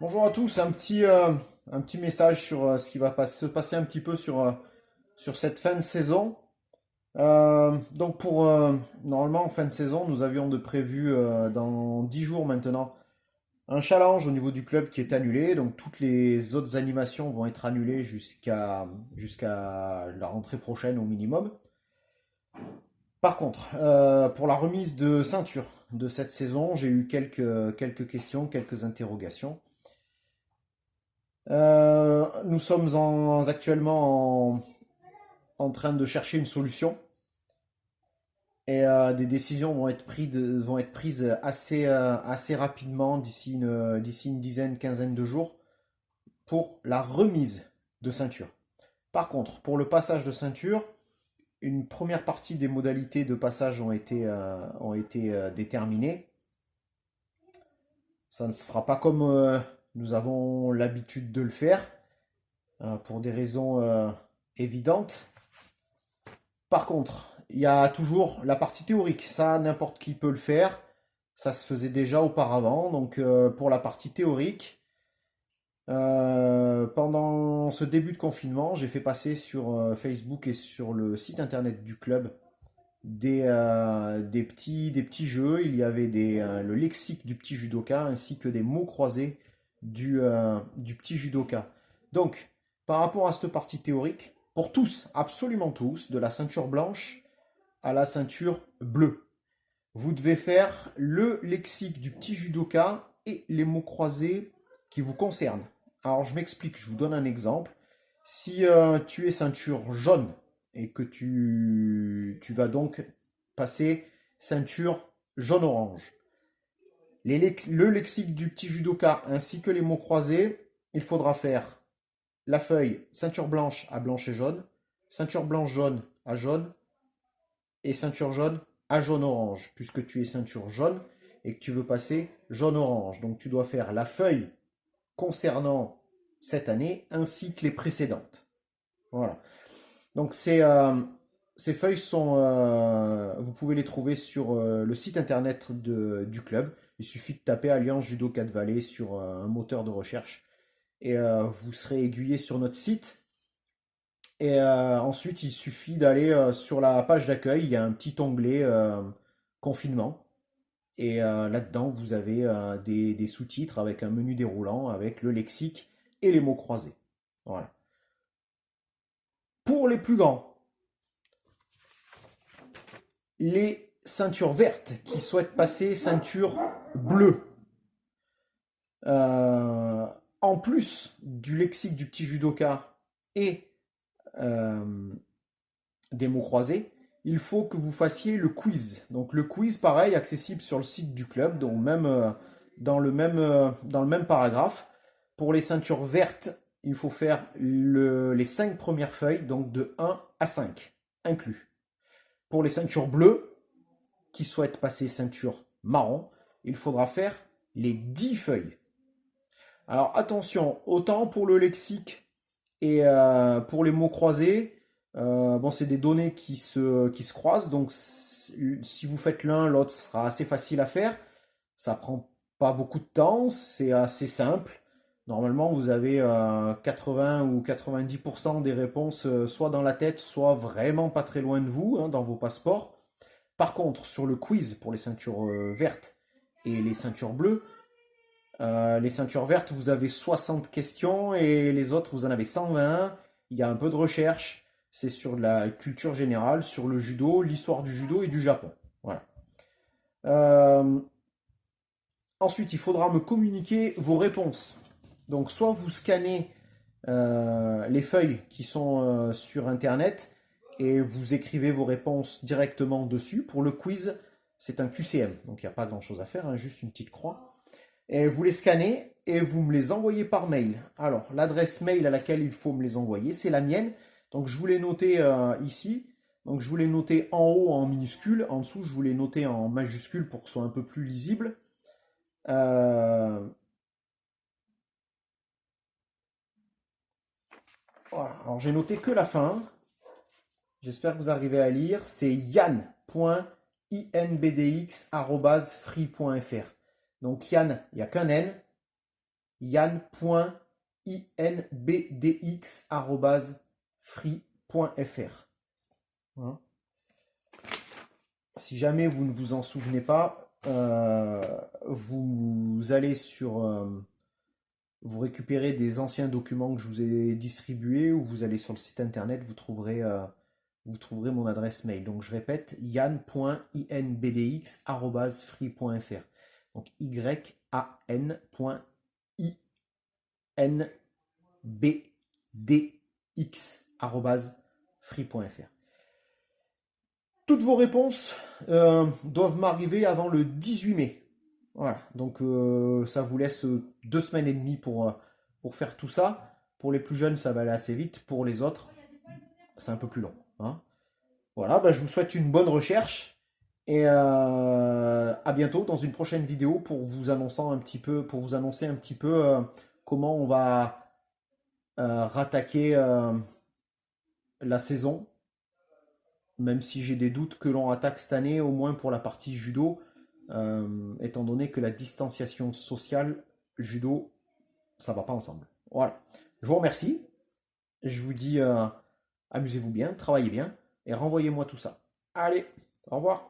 Bonjour à tous, un petit message sur ce qui va se passer un petit peu sur cette fin de saison. Normalement, en fin de saison, nous avions de prévu dans 10 jours maintenant un challenge au niveau du club qui est annulé. Donc toutes les autres animations vont être annulées jusqu'à la rentrée prochaine au minimum. Par contre, pour la remise de ceinture de cette saison, j'ai eu quelques questions, quelques interrogations. Nous sommes actuellement en train de chercher une solution et des décisions vont être prises assez rapidement d'ici une dizaine, quinzaine de jours pour la remise de ceinture. Par contre, pour le passage de ceinture, une première partie des modalités de passage ont été déterminées. Ça ne se fera pas comme nous avons l'habitude de le faire, pour des raisons évidentes. Par contre, il y a toujours la partie théorique. Ça, n'importe qui peut le faire. Ça se faisait déjà auparavant. Donc, pour la partie théorique, pendant ce début de confinement, j'ai fait passer sur Facebook et sur le site internet du club des petits jeux. Il y avait le lexique du petit judoka ainsi que des mots croisés du petit judoka. Donc, par rapport à cette partie théorique, pour tous, absolument tous, de la ceinture blanche à la ceinture bleue, vous devez faire le lexique du petit judoka et les mots croisés qui vous concernent. Alors, je m'explique, je vous donne un exemple. Si tu es ceinture jaune et que tu vas donc passer ceinture jaune-orange, le lexique du petit judoka ainsi que les mots croisés, il faudra faire la feuille ceinture blanche à blanche et jaune, ceinture blanche jaune à jaune et ceinture jaune à jaune-orange, puisque tu es ceinture jaune et que tu veux passer jaune-orange. Donc tu dois faire la feuille concernant cette année ainsi que les précédentes. Voilà. Donc ces feuilles vous pouvez les trouver sur le site internet du club. Il suffit de taper Alliance Judo 4 Vallées sur un moteur de recherche et vous serez aiguillé sur notre site. Et ensuite, il suffit d'aller sur la page d'accueil. Il y a un petit onglet confinement. Et là-dedans, vous avez des sous-titres avec un menu déroulant avec le lexique et les mots croisés. Voilà. Pour les plus grands, les ceintures vertes qui souhaitent passer ceinture bleue. Euh, En plus du lexique du petit judoka et euh, des mots croisés, il faut que vous fassiez le quiz. Donc le quiz, pareil, accessible sur le site du club, donc même, dans le même paragraphe. Pour les ceintures vertes, il faut faire les 5 premières feuilles, donc de 1 à 5, inclus. Pour les ceintures bleues, qui souhaitent passer ceinture marron, il faudra faire les 10 feuilles. Alors attention, autant pour le lexique et pour les mots croisés, bon, c'est des données qui se croisent, donc si vous faites l'un, l'autre sera assez facile à faire. Ça prend pas beaucoup de temps, c'est assez simple. Normalement, vous avez 80 ou 90% des réponses soit dans la tête, soit vraiment pas très loin de vous, hein, dans vos passeports. Par contre, sur le quiz pour les ceintures vertes et les ceintures bleues, les ceintures vertes, vous avez 60 questions et les autres, vous en avez 120. Il y a un peu de recherche. C'est sur la culture générale, sur le judo, l'histoire du judo et du Japon. Voilà. Euh, Ensuite, il faudra me communiquer vos réponses. Donc, soit vous scannez les feuilles qui sont sur Internet et vous écrivez vos réponses directement dessus. Pour le quiz, c'est un QCM, donc il n'y a pas grand-chose à faire, hein, juste une petite croix. Et vous les scannez et vous me les envoyez par mail. Alors, l'adresse mail à laquelle il faut me les envoyer, c'est la mienne. Donc, je vous l'ai noté ici. Donc, je vous l'ai noté en haut en minuscule. En dessous, je vous l'ai noté en majuscule pour que ce soit un peu plus lisible. Euh, voilà. Alors, j'ai noté que la fin. J'espère que vous arrivez à lire. C'est yann.inbdx@free.fr. Donc, Yann, il n'y a qu'un N. yann.inbdx@free.fr. Hein. Si jamais vous ne vous en souvenez pas, vous allez vous récupérez des anciens documents que je vous ai distribués, ou vous allez sur le site internet, vous trouverez mon adresse mail. Donc je répète, yann.inbdx@free.fr. Donc yan.inbdx@free.fr. Toutes vos réponses doivent m'arriver avant le 18 mai. Voilà, donc ça vous laisse 2 semaines et demie pour faire tout ça. Pour les plus jeunes, ça va aller assez vite. Pour les autres, c'est un peu plus long. Hein. Voilà, bah, je vous souhaite une bonne recherche et à bientôt dans une prochaine vidéo pour vous annoncer un petit peu comment on va rattaquer la saison. Même si j'ai des doutes que l'on attaque cette année, au moins pour la partie judo, étant donné que la distanciation sociale, judo, ça va pas ensemble. Voilà. Je vous remercie. Je vous dis amusez-vous bien, travaillez bien et renvoyez-moi tout ça. Allez, au revoir.